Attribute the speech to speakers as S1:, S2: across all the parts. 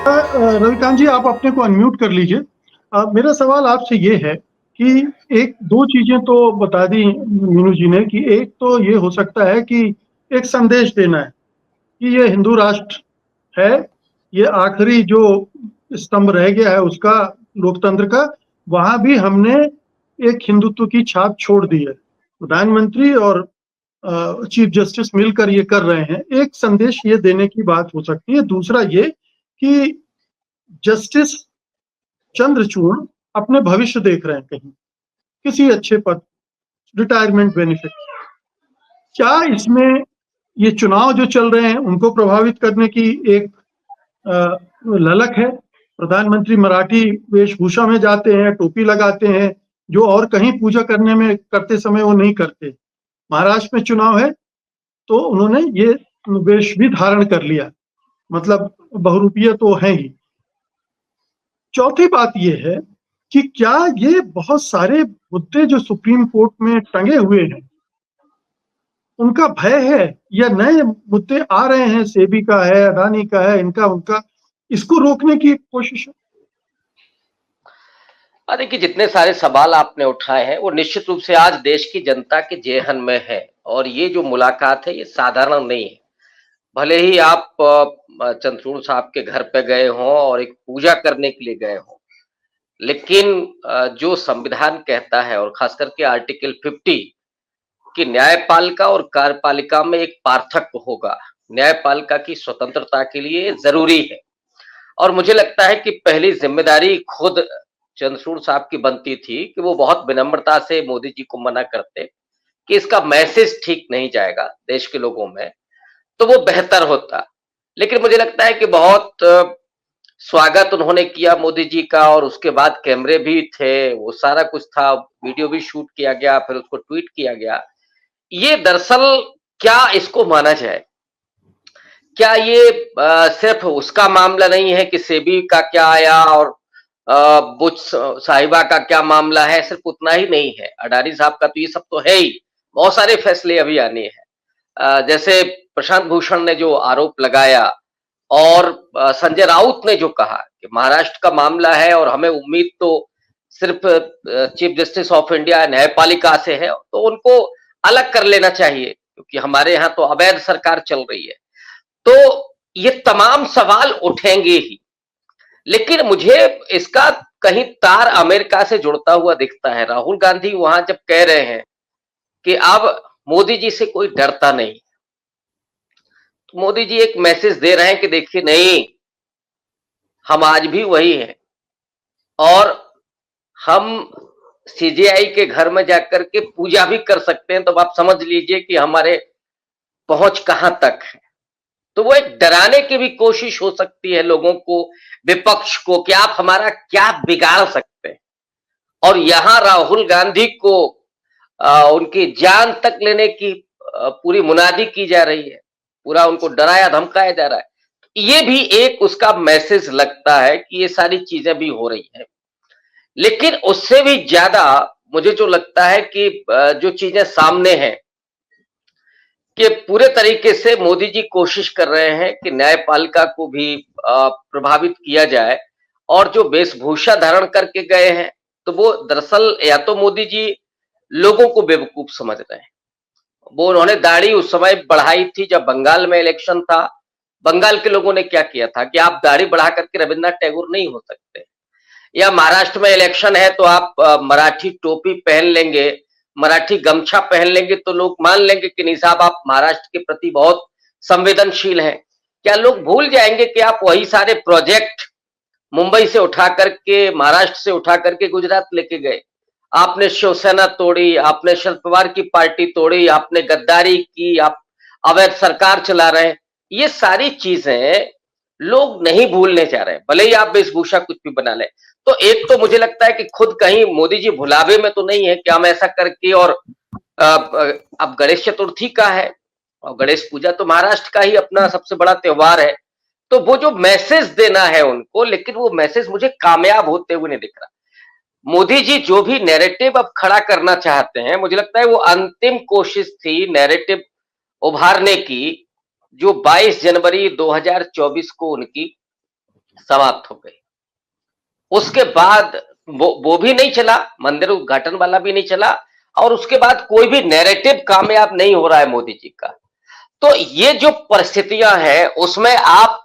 S1: रविकांत जी, आप अपने को अनम्यूट कर लीजिए। मेरा सवाल आपसे ये है कि एक दो चीजें तो बता दी मीनू जी ने कि एक तो ये हो सकता है कि एक संदेश देना है कि ये हिंदू राष्ट्र है, ये आखिरी जो स्तंभ रह गया है उसका, लोकतंत्र का, वहां भी हमने एक हिंदुत्व की छाप छोड़ दी है। प्रधानमंत्री और चीफ जस्टिस मिलकर ये कर रहे हैं, एक संदेश ये देने की बात हो सकती है। दूसरा ये कि जस्टिस चंद्रचूड़ अपने भविष्य देख रहे हैं कहीं किसी अच्छे पद, रिटायरमेंट बेनिफिट। क्या इसमें ये चुनाव जो चल रहे हैं उनको प्रभावित करने की एक ललक है? प्रधानमंत्री मराठी वेशभूषा में जाते हैं, टोपी लगाते हैं, जो और कहीं पूजा करने में करते समय वो नहीं करते। महाराष्ट्र में चुनाव है तो उन्होंने ये वेश भी धारण कर लिया, मतलब बहुरूपीय तो है ही। चौथी बात यह है कि क्या ये बहुत सारे मुद्दे जो सुप्रीम कोर्ट में टंगे हुए हैं उनका भय है, या नए मुद्दे आ रहे हैं, सेबी का है, अदानी का है, इनका उनका, इसको रोकने की कोशिश है?
S2: देखिए, जितने सारे सवाल आपने उठाए हैं वो निश्चित रूप से आज देश की जनता के जेहन में है और ये जो मुलाकात है ये साधारण नहीं है। भले ही आप चंद्रचूड़ साहब के घर पे गए हों और एक पूजा करने के लिए गए हों, लेकिन जो संविधान कहता है और खास करके आर्टिकल 50 कि न्यायपालिका और कार्यपालिका में एक पार्थक्य होगा, न्यायपालिका की स्वतंत्रता के लिए जरूरी है। और मुझे लगता है कि पहली जिम्मेदारी खुद चंद्रचूड़ साहब की बनती थी कि वो बहुत विनम्रता से मोदी जी को मना करते कि इसका मैसेज ठीक नहीं जाएगा देश के लोगों में, तो वो बेहतर होता। लेकिन मुझे लगता है कि बहुत स्वागत उन्होंने किया मोदी जी का और उसके बाद कैमरे भी थे, वो सारा कुछ था, वीडियो भी शूट किया गया, फिर उसको ट्वीट किया गया। ये दरअसल क्या इसको माना जाए? क्या ये सिर्फ उसका मामला नहीं है कि सेबी का क्या आया और बुश साहिबा का क्या मामला है, सिर्फ उतना ही नहीं है। अडानी साहब का तो ये सब तो है ही, बहुत सारे फैसले अभी आने हैं। जैसे प्रशांत भूषण ने जो आरोप लगाया और संजय राउत ने जो कहा कि महाराष्ट्र का मामला है और हमें उम्मीद तो सिर्फ चीफ जस्टिस ऑफ इंडिया न्यायपालिका से है, तो उनको अलग कर लेना चाहिए क्योंकि हमारे यहाँ तो अवैध सरकार चल रही है। तो ये तमाम सवाल उठेंगे ही, लेकिन मुझे इसका कहीं तार अमेरिका से जुड़ता हुआ दिखता है। राहुल गांधी वहां जब कह रहे हैं कि अब मोदी जी से कोई डरता नहीं, तो मोदी जी एक मैसेज दे रहे हैं कि देखिए नहीं, हम आज भी वही हैं और हम सीजेआई के घर में जाकर के पूजा भी कर सकते हैं, तो आप समझ लीजिए कि हमारे पहुंच कहां तक है। तो वो एक डराने की भी कोशिश हो सकती है लोगों को, विपक्ष को, कि आप हमारा क्या बिगाड़ सकते हैं। और यहां राहुल गांधी को उनकी जान तक लेने की पूरी मुनादी की जा रही है, पूरा उनको डराया धमकाया जा रहा है। ये भी एक उसका मैसेज लगता है कि ये सारी चीजें भी हो रही हैं। लेकिन उससे भी ज्यादा मुझे जो लगता है कि जो चीजें सामने हैं कि पूरे तरीके से मोदी जी कोशिश कर रहे हैं कि न्यायपालिका को भी प्रभावित किया जाए और जो वेशभूषा धारण करके गए हैं, तो वो दरअसल या तो मोदी जी लोगों को बेवकूफ समझ रहे हैं। वो उन्होंने दाढ़ी उस समय बढ़ाई थी जब बंगाल में इलेक्शन था। बंगाल के लोगों ने क्या किया था कि आप दाढ़ी बढ़ा करके रविन्द्रनाथ टैगोर नहीं हो सकते। या महाराष्ट्र में इलेक्शन है तो आप मराठी टोपी पहन लेंगे, मराठी गमछा पहन लेंगे तो लोग मान लेंगे कि नहीं साहब आप महाराष्ट्र के प्रति बहुत संवेदनशील हैं। क्या लोग भूल जाएंगे कि आप वही सारे प्रोजेक्ट मुंबई से उठा करके, महाराष्ट्र से उठा करके गुजरात लेके गए? आपने शिवसेना तोड़ी, आपने शरद पवार की पार्टी तोड़ी, आपने गद्दारी की, आप अवैध सरकार चला रहे हैं। ये सारी चीजें लोग नहीं भूलने जा रहे हैं, भले ही आप वेशभूषा कुछ भी बना लें। तो एक तो मुझे लगता है कि खुद कहीं मोदी जी भुलावे में तो नहीं है कि हम ऐसा करके, और अब गणेश चतुर्थी का है और गणेश पूजा तो महाराष्ट्र का ही अपना सबसे बड़ा त्योहार है। तो वो जो मैसेज देना है उनको, लेकिन वो मैसेज मुझे कामयाब होते हुए नहीं दिख रहा। मोदी जी जो भी नैरेटिव अब खड़ा करना चाहते हैं, मुझे लगता है वो अंतिम कोशिश थी नैरेटिव उभारने की, जो 22 जनवरी 2024 को उनकी समाप्त हो गई। उसके बाद वो भी नहीं चला, मंदिर उद्घाटन वाला भी नहीं चला, और उसके बाद कोई भी नैरेटिव कामयाब नहीं हो रहा है मोदी जी का। तो ये जो परिस्थितियां हैं उसमें आप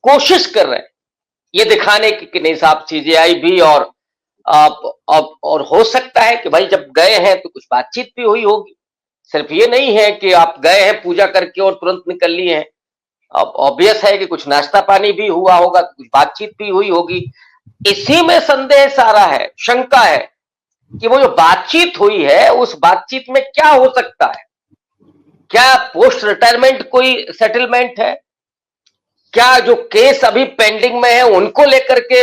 S2: कोशिश कर रहे हैं ये दिखाने की कि नहीं साहब सीजेआई भी, और आप अब और हो सकता है कि भाई जब गए हैं तो कुछ बातचीत भी हुई होगी। सिर्फ ये नहीं है कि आप गए हैं पूजा करके और तुरंत निकल लिए हैं। अब ऑब्वियस है कि कुछ नाश्ता पानी भी हुआ होगा, कुछ बातचीत भी हुई होगी। इसी में संदेह सारा है, शंका है कि वो जो बातचीत हुई है उस बातचीत में क्या हो सकता है। क्या पोस्ट रिटायरमेंट कोई सेटलमेंट है? क्या जो केस अभी पेंडिंग में है उनको लेकर के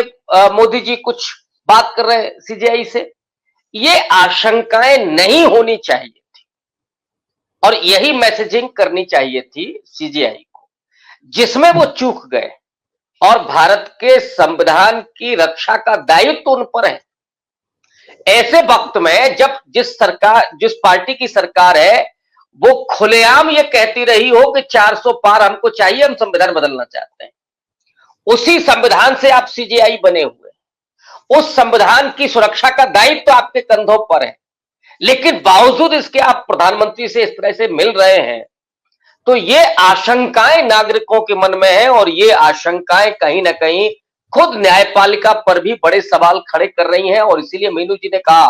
S2: मोदी जी कुछ बात कर रहे हैं सीजेआई से? ये आशंकाएं नहीं होनी चाहिए थी, और यही मैसेजिंग करनी चाहिए थी सीजेआई को, जिसमें वो चूक गए। और भारत के संविधान की रक्षा का दायित्व उन पर है। ऐसे वक्त में जब जिस पार्टी की सरकार है वो खुलेआम ये कहती रही हो कि 400 पार हमको चाहिए, हम संविधान बदलना चाहते हैं, उसी संविधान से आप सीजेआई बने हुए, उस संविधान की सुरक्षा का दायित्व तो आपके कंधों पर है, लेकिन बावजूद इसके आप प्रधानमंत्री से इस तरह से मिल रहे हैं। तो ये आशंकाएं नागरिकों के मन में है, और ये आशंकाएं कहीं ना कहीं खुद न्यायपालिका पर भी बड़े सवाल खड़े कर रही हैं। और इसीलिए मीनू जी ने कहा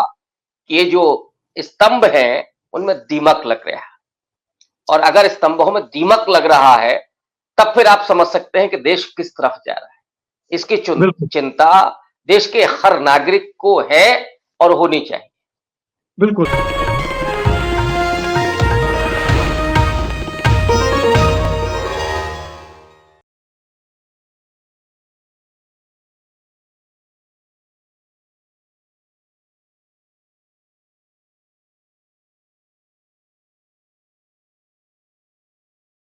S2: कि ये जो स्तंभ हैं उनमें दीमक लग रहा है, और अगर स्तंभों में दीमक लग रहा है तब फिर आप समझ सकते हैं कि देश किस तरफ जा रहा है। इसकी चिंता देश के हर नागरिक को है और होनी चाहिए।
S1: बिल्कुल।